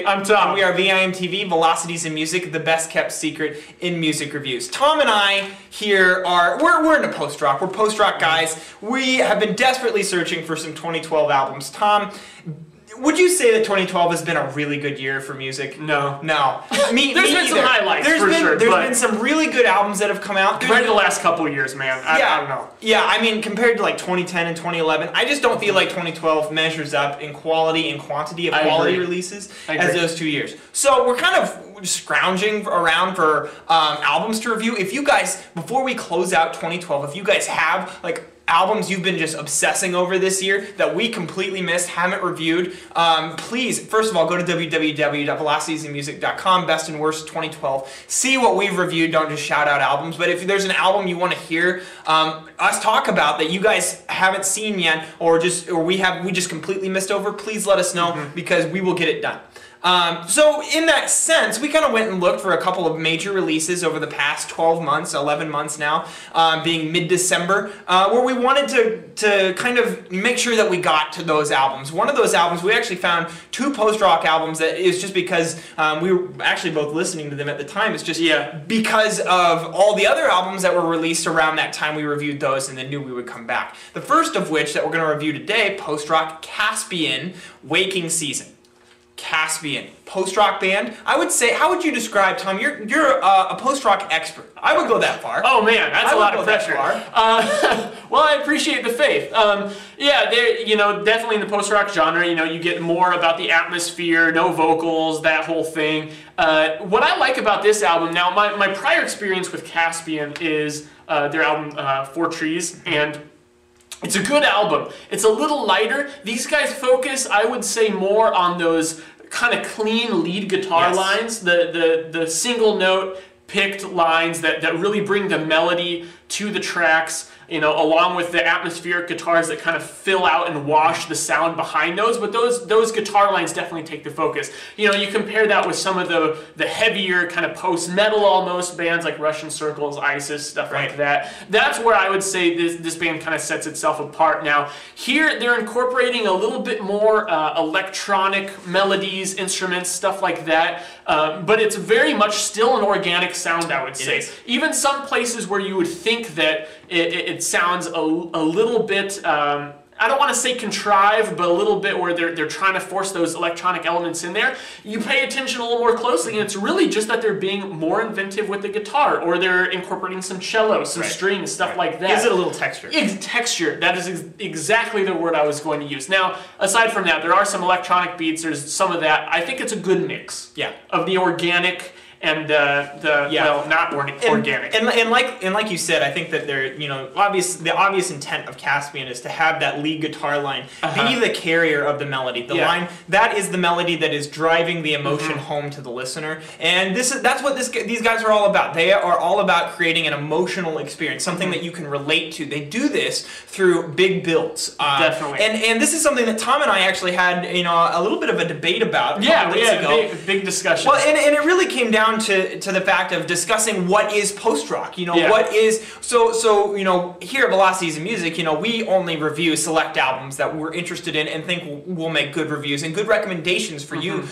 Music. I'm Tom. And we are VIMTV, Velocities in Music, the best kept secret in music reviews. Tom and I here we're into post-rock. We're post-rock guys. We have been desperately searching for some 2012 albums. Tom, would you say that 2012 has been a really good year for music? No. No. There's been some highlights, There's sure. There's been some really good albums that have come out. Compared to the last couple of years, man. I don't know. Yeah, I mean, compared to like 2010 and 2011, I just don't feel like 2012 measures up in quality and quantity of quality releases as those 2 years. So we're kind of scrounging around for albums to review. If you guys, before we close out 2012, if you guys have like albums you've been just obsessing over this year that we completely missed, haven't reviewed, please, first of all, go to www.velocitiesinmusic.com, best and worst 2012. See what we've reviewed, don't just shout out albums, but if there's an album you want to hear us talk about that you guys haven't seen yet, or we just completely missed over, please let us know because we will get it done. So in that sense, we kind of went and looked for a couple of major releases over the past 12 months, 11 months now, being mid-December, where we wanted to kind of make sure that we got to those albums. One of those albums, we actually found 2 post-rock albums that is just because we were actually both listening to them at the time. It's just because of all the other albums that were released around that time, we reviewed those and then knew we would come back. The first of which that we're going to review today, post-rock Caspian, Waking Season. Caspian, post-rock band. I would say, how would you describe, Tom? You're a post-rock expert. I would go that far. Oh man, that's a lot of pressure. Well, I appreciate the faith. Yeah, definitely in the post-rock genre, you get more about the atmosphere, no vocals, that whole thing. What I like about this album, now my prior experience with Caspian is their album Four Trees, and it's a good album. It's a little lighter. These guys focus, I would say, more on those kind of clean lead guitar lines, the single note picked lines that really bring the melody to the tracks, along with the atmospheric guitars that kind of fill out and wash the sound behind those. But those guitar lines definitely take the focus. You compare that with some of the heavier kind of post-metal almost bands like Russian Circles, ISIS, stuff like that. That's where I would say this band kind of sets itself apart. Now, here they're incorporating a little bit more electronic melodies, instruments, stuff like that. But it's very much still an organic sound, I would say. Even some places where you would think that it sounds a little bit, I don't want to say contrived, but a little bit where they're trying to force those electronic elements in there. You pay attention a little more closely, and it's really just that they're being more inventive with the guitar, or they're incorporating some cello, some strings, stuff like that. Gives it a little texture. Texture. That is exactly the word I was going to use. Now, aside from that, there are some electronic beats. There's some of that. I think it's a good mix of the organic and well, not organic. And like you said, I think that they're, the obvious intent of Caspian is to have that lead guitar line be the carrier of the melody. The line that is the melody that is driving the emotion home to the listener. And that's what these guys are all about. They are all about creating an emotional experience, something that you can relate to. They do this through big builds. Definitely. And this is something that Tom and I actually had, a little bit of a debate about. Big discussion. Well, and it really came down to the fact of discussing what is post-rock, what is, so here at Velocities in Music, we only review select albums that we're interested in and think will make good reviews and good recommendations for you,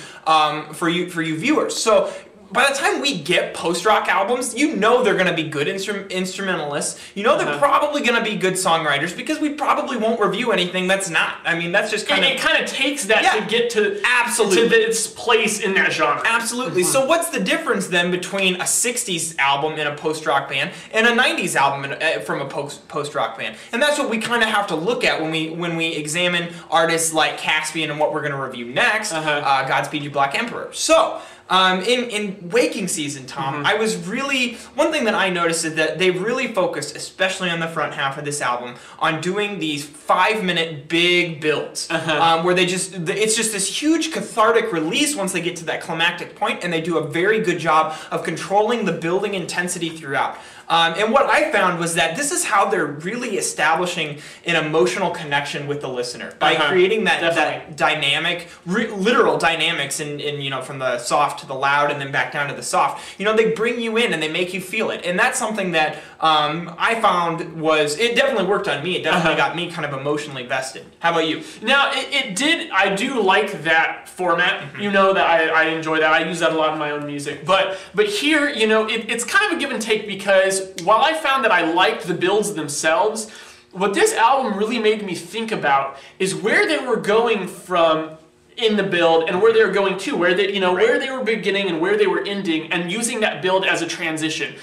for you viewers. So by the time we get post-rock albums, they're going to be good instrumentalists. They're probably going to be good songwriters because we probably won't review anything that's not. I mean, that's just kind of... It kind of takes that to get to its place in that genre. Absolutely. So what's the difference then between a 60s album in a post-rock band and a 90s album from a post-rock band? And that's what we kind of have to look at when we examine artists like Caspian and what we're going to review next, Godspeed You Black Emperor. So... in Waking Season, Tom, I was really, one thing that I noticed is that they really focused, especially on the front half of this album, on doing these 5-minute big builds, where it's just this huge cathartic release once they get to that climactic point, and they do a very good job of controlling the building intensity throughout. And what I found was that this is how they're really establishing an emotional connection with the listener by creating that dynamic, literal dynamics in from the soft to the loud and then back down to the soft. They bring you in and they make you feel it, and that's something that I found it definitely worked on me. It definitely got me kind of emotionally vested. How about you? Now, it did. I do like that format. That I enjoy that. I use that a lot in my own music. But here, it's kind of a give and take, because while I found that I liked the builds themselves, what this album really made me think about is where they were going from in the build and where they were going to, where they where they were beginning and where they were ending, and using that build as a transition.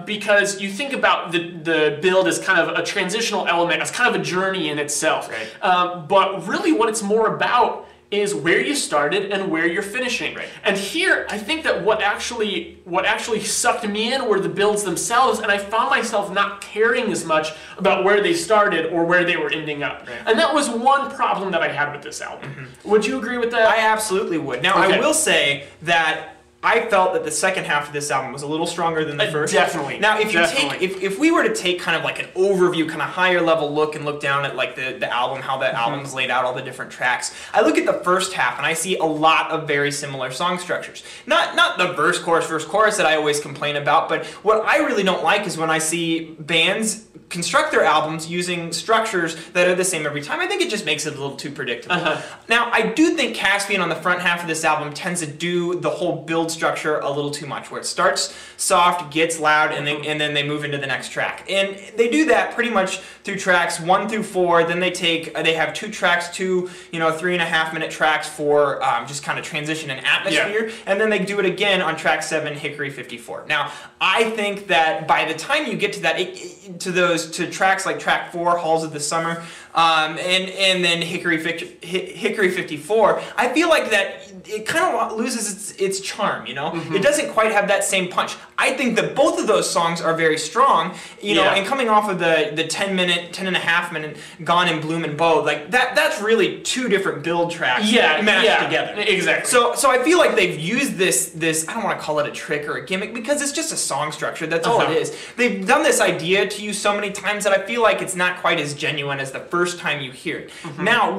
Because you think about the build as kind of a transitional element, as kind of a journey in itself. Right. But really what it's more about is where you started and where you're finishing. Right. And here, I think that what actually sucked me in were the builds themselves, and I found myself not caring as much about where they started or where they were ending up. Right. And that was one problem that I had with this album. Would you agree with that? I absolutely would. Now, I will say that I felt that the second half of this album was a little stronger than the first. Definitely. Now, if we were to take kind of like an overview, kind of higher level look and look down at like the album, how the album's laid out, all the different tracks, I look at the first half and I see a lot of very similar song structures. Not the verse, chorus that I always complain about, but what I really don't like is when I see bands construct their albums using structures that are the same every time. I think it just makes it a little too predictable. Now, I do think Caspian on the front half of this album tends to do the whole build structure a little too much, where it starts soft, gets loud, and then they move into the next track. And they do that pretty much through tracks 1 through 4. Then they have 2 tracks, 2 3.5-minute tracks for just kind of transition and atmosphere, and then they do it again on track 7, Hickory 54. Now, I think that by the time you get to that, to tracks like track 4, Halls of the Summer, and then Hickory 54, I feel like that it kind of loses its charm. It doesn't quite have that same punch. I think that both of those songs are very strong, and coming off of the 10.5-minute Gone in Bloom and Bough, like that's really 2 different build tracks mashed together. Exactly. So I feel like they've used this, I don't want to call it a trick or a gimmick, because it's just a song structure. That's all it is. They've done this idea to you so many times that I feel like it's not quite as genuine as the first time you hear it. Now,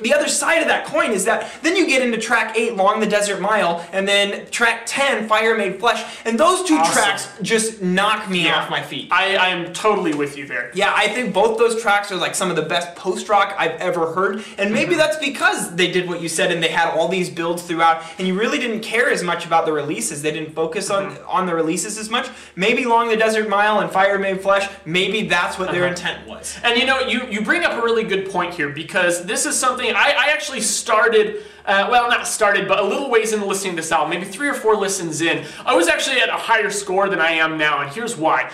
the other side of that coin is that then you get into track 8, Long the Desert Mile, and then track 10, Fire Made Flesh, and those 2 tracks just knock me off my feet. I am totally with you there. Yeah, I think both those tracks are like some of the best post-rock I've ever heard, and maybe that's because they did what you said and they had all these builds throughout, and you really didn't care as much about the releases. They didn't focus on the releases as much. Maybe Long the Desert Mile and Fire Made Flesh, maybe that's what their intent was. And you bring up a really good point here, because this is something I actually started, well, not started, but a little ways into listening to this album, maybe 3 or 4 listens in. I was actually at a higher score than I am now, and here's why.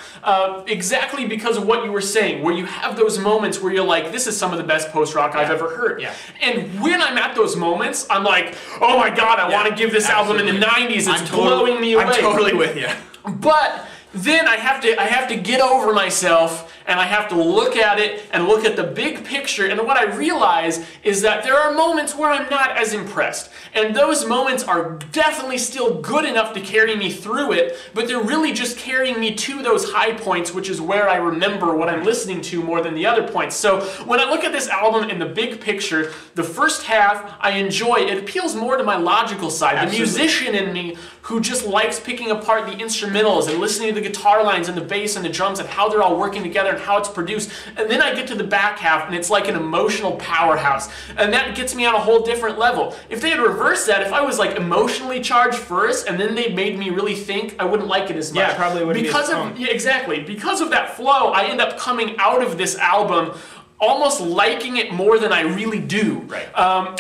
Exactly because of what you were saying, where you have those moments where you're like, this is some of the best post-rock I've ever heard. And when I'm at those moments, I'm like, oh my god, I want to give this album in the 90s. It's blowing me away. I'm totally with you. But then I have to get over myself, and I have to look at it and look at the big picture, and what I realize is that there are moments where I'm not as impressed, and those moments are definitely still good enough to carry me through it, but they're really just carrying me to those high points, which is where I remember what I'm listening to more than the other points. So when I look at this album in the big picture, the first half I enjoy. It appeals more to my logical side, the musician in me who just likes picking apart the instrumentals and listening to the guitar lines and the bass and the drums and how they're all working together and how it's produced. And then I get to the back half and it's like an emotional powerhouse. And that gets me on a whole different level. If they had reversed that, if I was like emotionally charged first and then they made me really think, I wouldn't like it as much. Yeah, probably wouldn't be as strong. Yeah, exactly. Because of that flow, I end up coming out of this album almost liking it more than I really do. Right.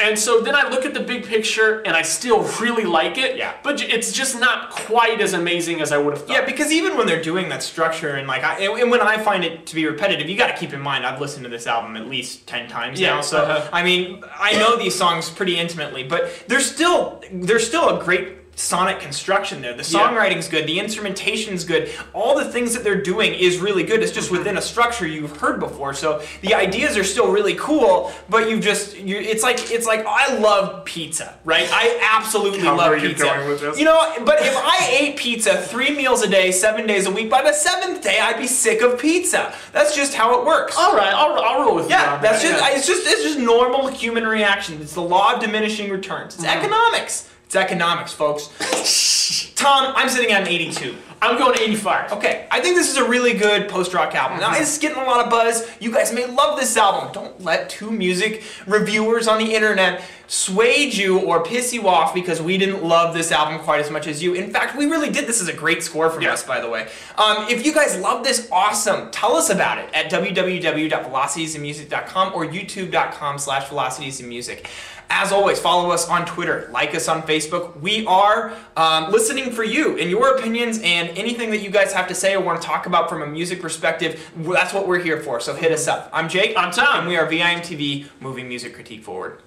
And so then I look at the big picture and I still really like it, but it's just not quite as amazing as I would have thought. Yeah, because even when they're doing that structure and like, and when I find it to be repetitive, you got to keep in mind I've listened to this album at least 10 times now. So I mean, I know these songs pretty intimately, but they're still a great sonic construction there. The songwriting's good, the instrumentation's good. All the things that they're doing is really good. It's just within a structure you've heard before. So the ideas are still really cool, but it's like I love pizza, right? I absolutely love pizza. Going with this. You know, but if I ate pizza 3 meals a day, 7 days a week, by the 7th day I'd be sick of pizza. That's just how it works. All right, I'll roll with you. Yeah, that's it's just normal human reaction. It's the law of diminishing returns. It's economics. It's economics, folks. Tom, I'm sitting at an 82. I'm going 85. Okay, I think this is a really good post-rock album. Now, it's getting a lot of buzz. You guys may love this album. Don't let two music reviewers on the internet sway you or piss you off because we didn't love this album quite as much as you. In fact, we really did. This is a great score from us, by the way. If you guys love this, awesome. Tell us about it at www.velocitiesandmusic.com or youtube.com/velocitiesandmusic. As always, follow us on Twitter, like us on Facebook. We are listening for you and your opinions and anything that you guys have to say or want to talk about from a music perspective. That's what we're here for, so hit us up. I'm Jake. I'm Tom. And we are VIMTV, moving music critique forward.